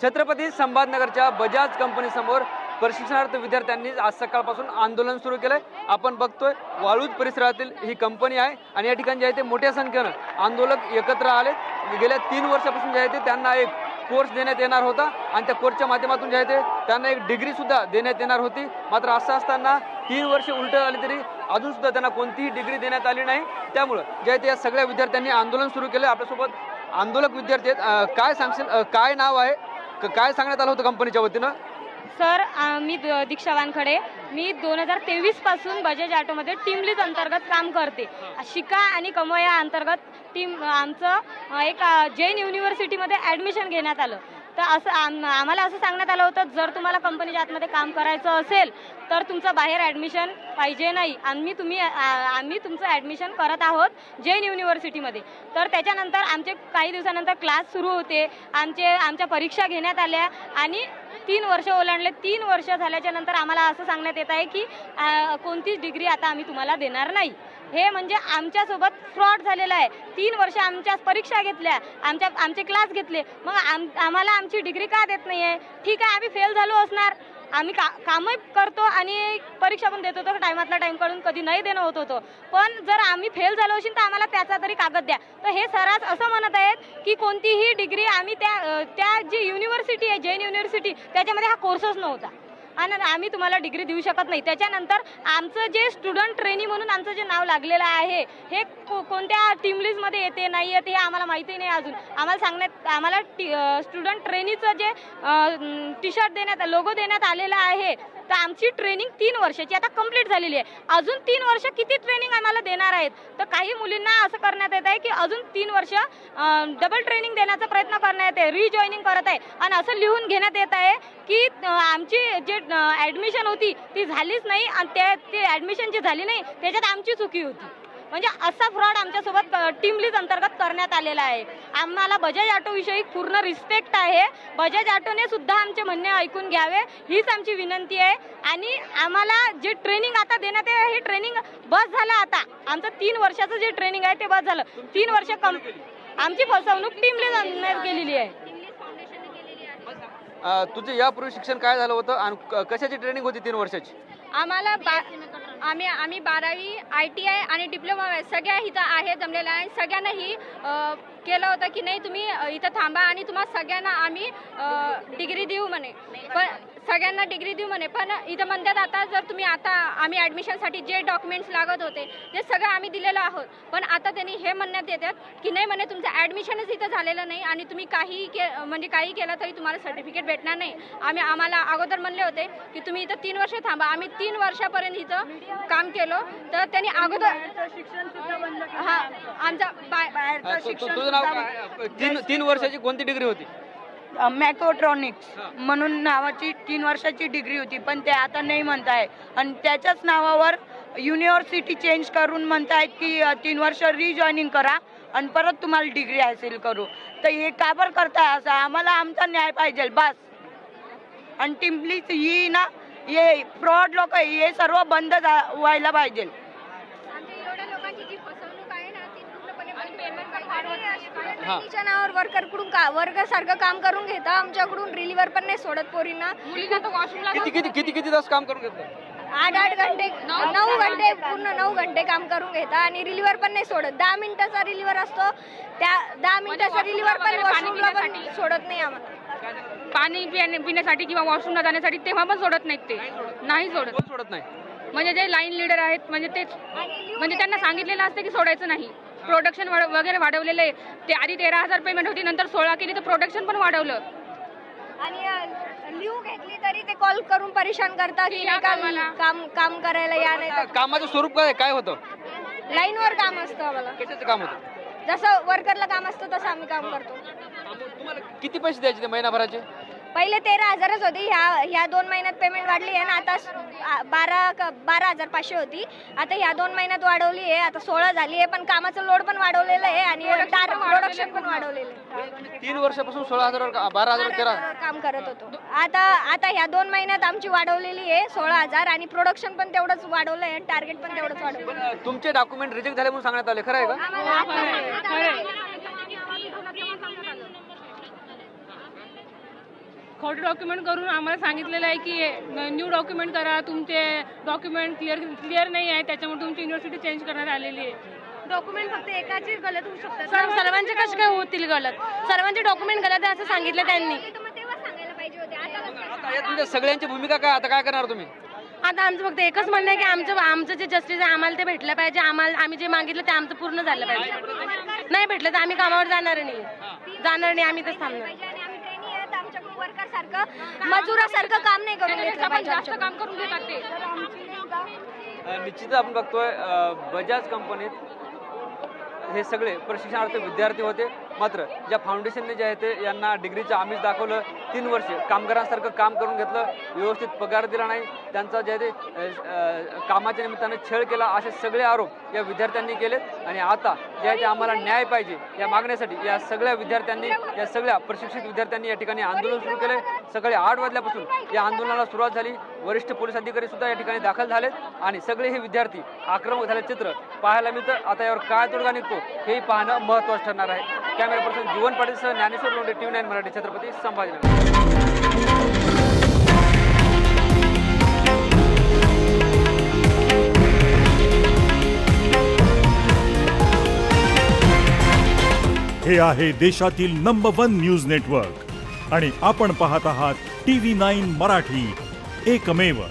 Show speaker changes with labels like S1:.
S1: Chhatrapati संभाजीनगरच्या Bajaj company समोर प्रशिक्षणार्थ विद्यार्थ्यांनी आज सकाळपासून आंदोलन सुरू केलंय। आपण बघतोय वाळूज परिसरातील ही कंपनी आहे आणि या ठिकाणी जे आहे ते मोठ्या संख्येने आंदोलक एकत्र आले। गेल्या 3 वर्षापासून जे आहे ते त्यांना एक कोर्स देण्यात येणार होता आणि त्या कोर्सच्या माध्यमातून जे आहे ते त्यांना एक डिग्री सुद्धा देण्यात येणार होती। मात्र असं असताना 3 वर्ष उलट आली तरी अजून सुद्धा त्यांना कोणतीही डिग्री देण्यात आली नाही। त्यामुळे जे आहे ते या सगळ्या विद्यार्थ्यांनी आंदोलन सुरू केले। आपल्यासोबत आंदोलक विद्यार्थी आहेत। काय सांगशील, काय नाव आहे, काय सांगण्यात आलं होतं कंपनीच्या वतीनं?
S2: सर, मी दीक्षा वानखडे। मी 2023 पासून बजाज ऑटोमध्ये टीम लीड अंतर्गत काम करते। शिका आणि कमवा अंतर्गत टीम आमचं एक जैन युनिव्हर्सिटीमध्ये ॲडमिशन घेण्यात आलं। तर असं आम्हाला असं सांगण्यात आलं होतं, जर तुम्हाला कंपनीच्या आतमध्ये काम करायचं असेल तर तुमचं बाहेर ॲडमिशन पाहिजे नाही। आम्ही तुमचं ॲडमिशन करत आहोत जैन युनिव्हर्सिटीमध्ये। तर त्याच्यानंतर आमचे काही दिवसानंतर क्लास सुरू होते, आमच्या परीक्षा घेण्यात आल्या आणि 3 वर्ष ओलांडले। 3 वर्ष झाल्याच्या नंतर आम्हाला असं सांगण्यात येत आहे की कोणतीच डिग्री आता आम्ही तुम्हाला देणार नाही। हे म्हणजे आमच्यासोबत फ्रॉड झालेला आहे। 3 वर्ष आमच्या परीक्षा घेतल्या, आमचे क्लास घेतले, मग आम्हाला आमची डिग्री का देत नाही आहे? ठीक आहे, आम्ही फेल झालो असणार, आम्ही कामही करतो आणि परीक्षा पण देत होतो टायमातला टाईम काढून, कधी नाही देणं होत होतं। पण जर आम्ही फेल झालो असेल तर आम्हाला त्याचा तरी कागद द्या। तर हे सरास असं म्हणत आहेत की कोणतीही डिग्री आम्ही त्या जी युनिव्हर्सिटी आहे जैन युनिव्हर्सिटी त्याच्यामध्ये हा कोर्सच नव्हता आणि आम्ही तुम्हाला डिग्री देऊ शकत नाही। त्याच्यानंतर आमचं जे स्टुडंट ट्रेनी म्हणून आमचं जे नाव लागलेलं आहे हे कोणत्या टीम लिस्टमध्ये येते नाही येते हे आम्हाला माहिती नाही। अजून आम्हाला स्टुडंट ट्रेनीचं जे टी शर्ट लोगो देण्यात आलेला आहे। तर आमची ट्रेनिंग 3 वर्षाची आता कंप्लीट झालेली आहे। अजून 3 वर्ष किती ट्रेनिंग आम्हाला देणार आहेत? तर काही मुलींना असं करण्यात येत आहे की अजून 3 वर्ष डबल ट्रेनिंग देण्याचा प्रयत्न करण्यात आहे, रिजॉईनिंग करत आहे आणि असं लिहून घेण्यात येत आहे की आमची जे ॲडमिशन होती ती झालीच नाही आणि ते ॲडमिशन जी झाली नाही त्याच्यात आमची चुकी होती। म्हणजे असा फ्रॉड आमच्यासोबत टीम लीड अंतर्गत करण्यात आलेला आहे। आम्हाला बजाज ऑटोविषयी पूर्ण रिस्पेक्ट आहे। बजाज ऑटोने सुद्धा आमचे म्हणणे ऐकून घ्यावे हीच आमची विनंती आहे। आणि आम्हाला जे ट्रेनिंग आता देण्यात आहे हे ट्रेनिंग बस झालं। आता आमचं 3 वर्षाचं जे ट्रेनिंग आहे ते बस झालं। 3 वर्ष आमची फसवणूक टीम लीड केलेली आहे।
S1: तुझे यापूर्वी शिक्षण काय झालं होतं आणि कशाची ट्रेनिंग होती 3 वर्षाची?
S3: आम्हाला आम्ही 12वी ITI आणि डिप्लोमा सगळ्या इथं आहे जमलेल्या आहे। सगळ्यांनाही केलं होतं की नाही तुम्ही इथं थांबा आणि तुम्हाला सगळ्यांना आम्ही डिग्री देऊ म्हणे, पण सगळ्यांना डिग्री देऊ म्हणे। पण इथं म्हणतात आता जर तुम्ही आता आम्ही ॲडमिशनसाठी जे डॉक्युमेंट्स लागत होते ते सगळं आम्ही दिलेलं आहोत, पण आता त्यांनी हे म्हणण्यात येतात की नाही म्हणे तुमचं ॲडमिशनच इथं झालेलं नाही आणि तुम्ही काही केलं तरी तुम्हाला सर्टिफिकेट भेटणार नाही। आम्हाला अगोदर म्हणले होते की तुम्ही इथं 3 वर्ष थांबा। आम्ही 3 वर्षापर्यंत इथं काम केलं तर त्यांनी अगोदर
S1: तुझं नाव 3 वर्षाची कोणती डिग्री होती?
S4: मॅकोट्रॉनिक्स म्हणून नावाची 3 वर्षाची डिग्री होती, पण ते आता नाही म्हणताय आणि त्याच्याच नावावर युनिव्हर्सिटी चेंज करून म्हणतायत की 3 वर्ष रिजॉईनिंग करा आणि परत तुम्हाला डिग्री हासिल करू। तर हे का बरं करताय असं? आम्हाला आमचा न्याय पाहिजे बस। आणि टिम्पलीच ही ना हे फ्रॉड लोक हे सर्व बंद व्हायला पाहिजे।
S3: नावावर वर्कर सारखं काम करून घेता, आमच्याकडून रिलीवर पण नाही सोडत पोरींना।
S1: किती तास काम करून घेतलं?
S3: 8 घंटे 9 घंटे पूर्ण 9 घंटे काम करून घेता आणि रिलीवर पण नाही सोडत। 10 मिनिटाचा रिलीवर असतो, त्या 10 मिनिटाचा रिलीवर पण वॉशरूमला पण सोडत नाही आम्हाला।
S2: पाणी पिण्यासाठी किंवा वॉशरूमला जाण्यासाठी तेव्हा पण सोडत नाहीत, ते नाही सोडत
S1: नाही।
S2: म्हणजे जे लाईन लीडर आहेत म्हणजे त्यांना सांगितलेलं असतं की सोडायचं नाही। प्रोडक्शन वगैरे वाढवलेलं आहे, ते आधी 13,000 पेमेंट होती, नंतर 16 केली, तर प्रोडक्शन पण वाढवलं।
S3: आणि लिव्ह घेतली तरी ते कॉल करून परेशान करतात की काम करायला या नाही।
S1: कामाचं स्वरूप काय होतं?
S3: लाईनवर काम असतं आम्हाला।
S1: कशाचं काम होतं?
S3: जसं वर्करला काम असतं तसं आम्ही काम करतो।
S1: तुम्हाला किती पैसे द्यायचे ते महिनाभराचे?
S3: पहिले 13,000च होती, ह्या 2 महिन्यात पेमेंट वाढली आहे ना, आता 12,500 होती, आता ह्या 2 महिन्यात वाढवली आहे, आता 16 झाली आहे। पण कामाचं लोड पण वाढवलेलं आहे आणि प्रोडक्शन पण वाढवलेलं आहे।
S1: 3 वर्षापासून 16,000 12,000
S3: काम करत होतो। आता ह्या 2 महिन्यात आमची वाढवलेली आहे 16,000 आणि प्रोडक्शन पण तेवढंच वाढवलं आहे, टार्गेट पण तेवढंच वाढवलं।
S1: तुमचे डॉक्युमेंट रिजेक्ट झाले म्हणून सांगण्यात आले, खरं आहे का?
S5: खोटे डॉक्युमेंट करून आम्हाला सांगितलेलं आहे की न्यू डॉक्युमेंट करा, तुमचे डॉक्युमेंट क्लिअर नाही आहे, त्याच्यामुळे तुमची युनिव्हर्सिटी चेंज करण्यात आलेली आहे.
S2: डॉक्युमेंट फक्त एकाची गलत होऊ शकतात, सर्वांचे कसे काय होतील गलत? सर्वांचे डॉक्युमेंट गलत आहे असं सांगितलं त्यांनी.
S3: तेव्हा सांगायला पाहिजे होते.
S1: आता या तुमच्या सगळ्यांची भूमिका काय, आता काय करणार तुम्ही?
S2: आता आमचं फक्त एकच म्हणणं आहे की आमचं जे जस्टिस आहे आम्हाला ते भेटलं पाहिजे. आम्ही जे मागितलं ते आमचं पूर्ण झालं पाहिजे. नाही भेटलं तर आम्ही कामावर जाणार नाही, आम्ही तर थांबणार.
S3: आणि आम्ही ट्रेनी आहेत, आमच्याकडून वर्करसारखं मजुरासारखं काम नाही करून घेतलं पाहिजे.
S5: जास्त काम करून घेतात ते.
S1: निश्चित आपण बघतोय बजाज कंपनीत हे सगळे प्रशिक्षणार्थ विद्यार्थी होते. मात्र ज्या फाउंडेशनने जे आहे ते यांना डिग्रीचं आमिष दाखवलं, 3 वर्ष कामगारांसारखं काम करून घेतलं, व्यवस्थित पगार दिला नाही, त्यांचा जे आहे ते कामाच्या निमित्तानं छळ केला, असे सगळे आरोप या विद्यार्थ्यांनी केलेत. आणि आता जे आहे ते आम्हाला न्याय पाहिजे या मागण्यासाठी या सगळ्या विद्यार्थ्यांनी, या सगळ्या प्रशिक्षित विद्यार्थ्यांनी या ठिकाणी आंदोलन सुरू केले. सकाळी 8 वाजल्यापासून या आंदोलनाला सुरुवात झाली. वरिष्ठ पोलीस अधिकारी सुद्धा या ठिकाणी दाखल झालेत आणि सगळे हे विद्यार्थी आक्रमक झाले चित्र पाहायला मिळतं. आता यावर काय तोडगा निघतो हेही पाहणं महत्त्वाचं ठरणार आहे. कॅमेरा पर्सन जीवन पाटीलसह ज्ञानेश्वर लोंढे, TV9 मराठी, छत्रपती संभाजीनगर.
S6: हे आहे देशातील नंबर 1 न्यूज नेटवर्क आणि आपण पाहत आहात TV9 मराठी, एकमेव.